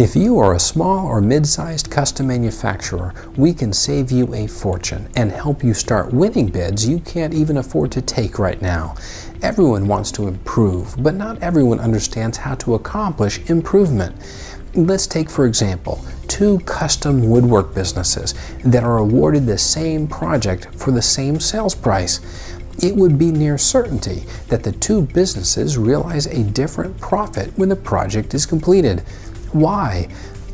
If you are a small or mid-sized custom manufacturer, we can save you a fortune and help you start winning bids you can't even afford to take right now. Everyone wants to improve, but not everyone understands how to accomplish improvement. Let's take, for example, two custom woodwork businesses that are awarded the same project for the same sales price. It would be near certainty that the two businesses realize a different profit when the project is completed. Why?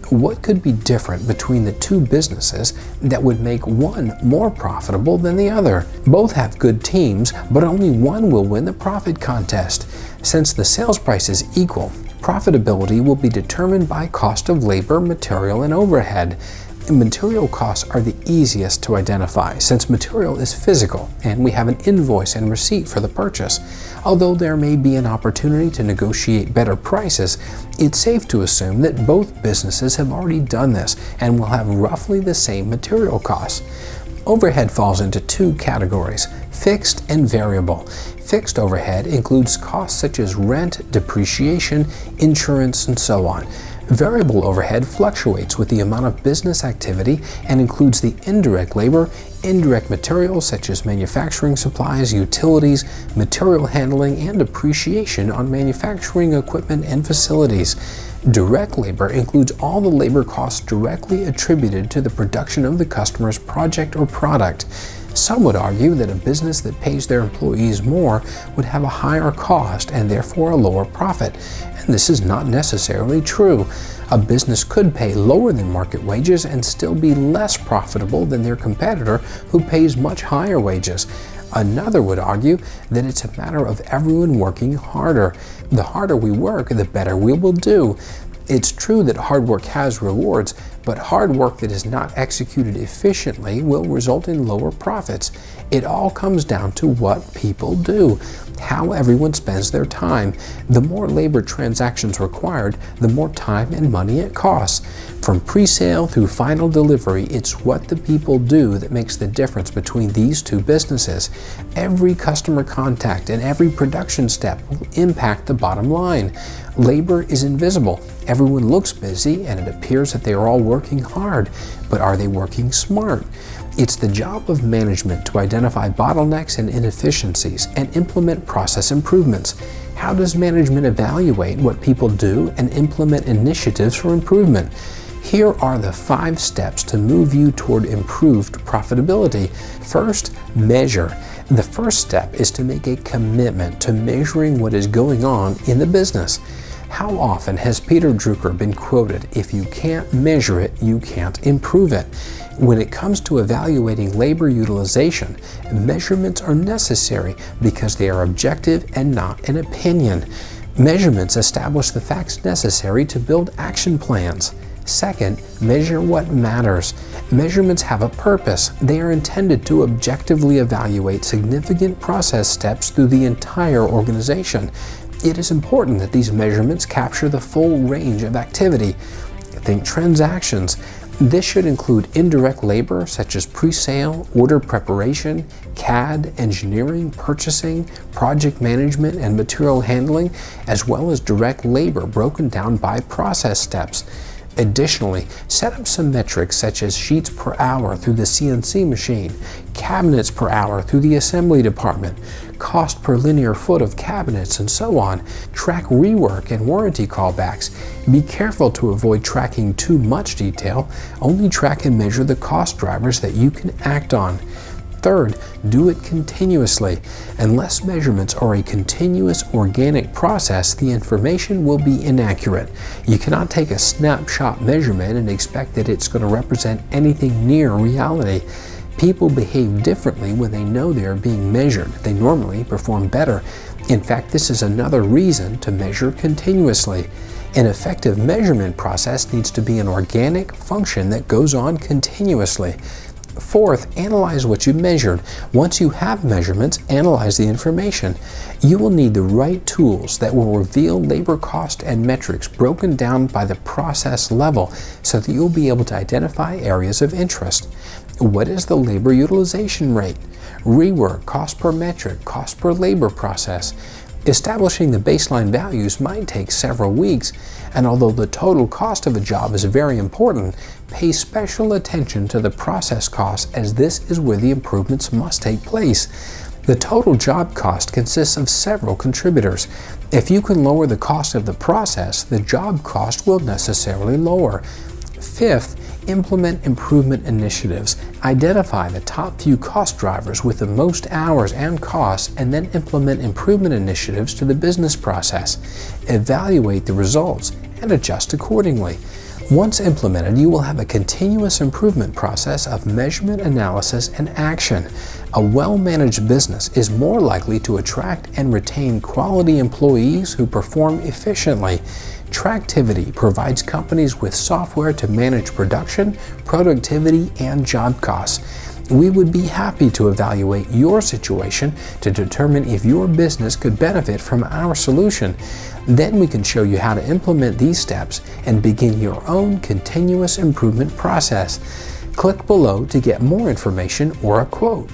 What could be different between the two businesses that would make one more profitable than the other? Both have good teams, but only one will win the profit contest. Since the sales price is equal, profitability will be determined by cost of labor, material, and overhead. Material costs are the easiest to identify since material is physical and we have an invoice and receipt for the purchase. Although there may be an opportunity to negotiate better prices, it's safe to assume that both businesses have already done this and will have roughly the same material costs. Overhead falls into two categories: fixed and variable. Fixed overhead includes costs such as rent, depreciation, insurance, and so on. Variable overhead fluctuates with the amount of business activity and includes the indirect labor, indirect materials such as manufacturing supplies, utilities, material handling, and depreciation on manufacturing equipment and facilities. Direct labor includes all the labor costs directly attributed to the production of the customer's project or product. Some would argue that a business that pays their employees more would have a higher cost and therefore a lower profit. And this is not necessarily true. A business could pay lower than market wages and still be less profitable than their competitor who pays much higher wages. Another would argue that it's a matter of everyone working harder. The harder we work, the better we will do. It's true that hard work has rewards, but hard work that is not executed efficiently will result in lower profits. It all comes down to what people do, how everyone spends their time. The more labor transactions required, the more time and money it costs. From pre-sale through final delivery, it's what the people do that makes the difference between these two businesses. Every customer contact and every production step will impact the bottom line. Labor is invisible. Everyone looks busy and it appears that they are all working hard, but are they working smart? It's the job of management to identify bottlenecks and inefficiencies and implement process improvements. How does management evaluate what people do and implement initiatives for improvement? Here are the 5 steps to move you toward improved profitability. First, measure. The first step is to make a commitment to measuring what is going on in the business. How often has Peter Drucker been quoted, "If you can't measure it, you can't improve it"? When it comes to evaluating labor utilization, measurements are necessary because they are objective and not an opinion. Measurements establish the facts necessary to build action plans. Second, measure what matters. Measurements have a purpose. They are intended to objectively evaluate significant process steps through the entire organization. It is important that these measurements capture the full range of activity. Think transactions. This should include indirect labor such as pre-sale, order preparation, CAD, engineering, purchasing, project management, and material handling, as well as direct labor broken down by process steps. Additionally, set up some metrics such as sheets per hour through the CNC machine, cabinets per hour through the assembly department, cost per linear foot of cabinets, and so on. Track rework and warranty callbacks. Be careful to avoid tracking too much detail. Only track and measure the cost drivers that you can act on. Third, do it continuously. Unless measurements are a continuous organic process, the information will be inaccurate. You cannot take a snapshot measurement and expect that it's going to represent anything near reality. People behave differently when they know they are being measured. They normally perform better. In fact, this is another reason to measure continuously. An effective measurement process needs to be an organic function that goes on continuously. Fourth, analyze what you measured. Once you have measurements, analyze the information. You will need the right tools that will reveal labor cost and metrics broken down by the process level so that you'll be able to identify areas of interest. What is the labor utilization rate? Rework, cost per metric, cost per labor process. Establishing the baseline values might take several weeks, and although the total cost of a job is very important, pay special attention to the process costs, as this is where the improvements must take place. The total job cost consists of several contributors. If you can lower the cost of the process, the job cost will necessarily lower. Fifth, implement improvement initiatives. Identify the top few cost drivers with the most hours and costs, and then implement improvement initiatives to the business process. Evaluate the results and adjust accordingly. Once implemented, you will have a continuous improvement process of measurement, analysis, and action. A well-managed business is more likely to attract and retain quality employees who perform efficiently. Tractivity provides companies with software to manage production, productivity, and job costs. We would be happy to evaluate your situation to determine if your business could benefit from our solution. Then we can show you how to implement these steps and begin your own continuous improvement process. Click below to get more information or a quote.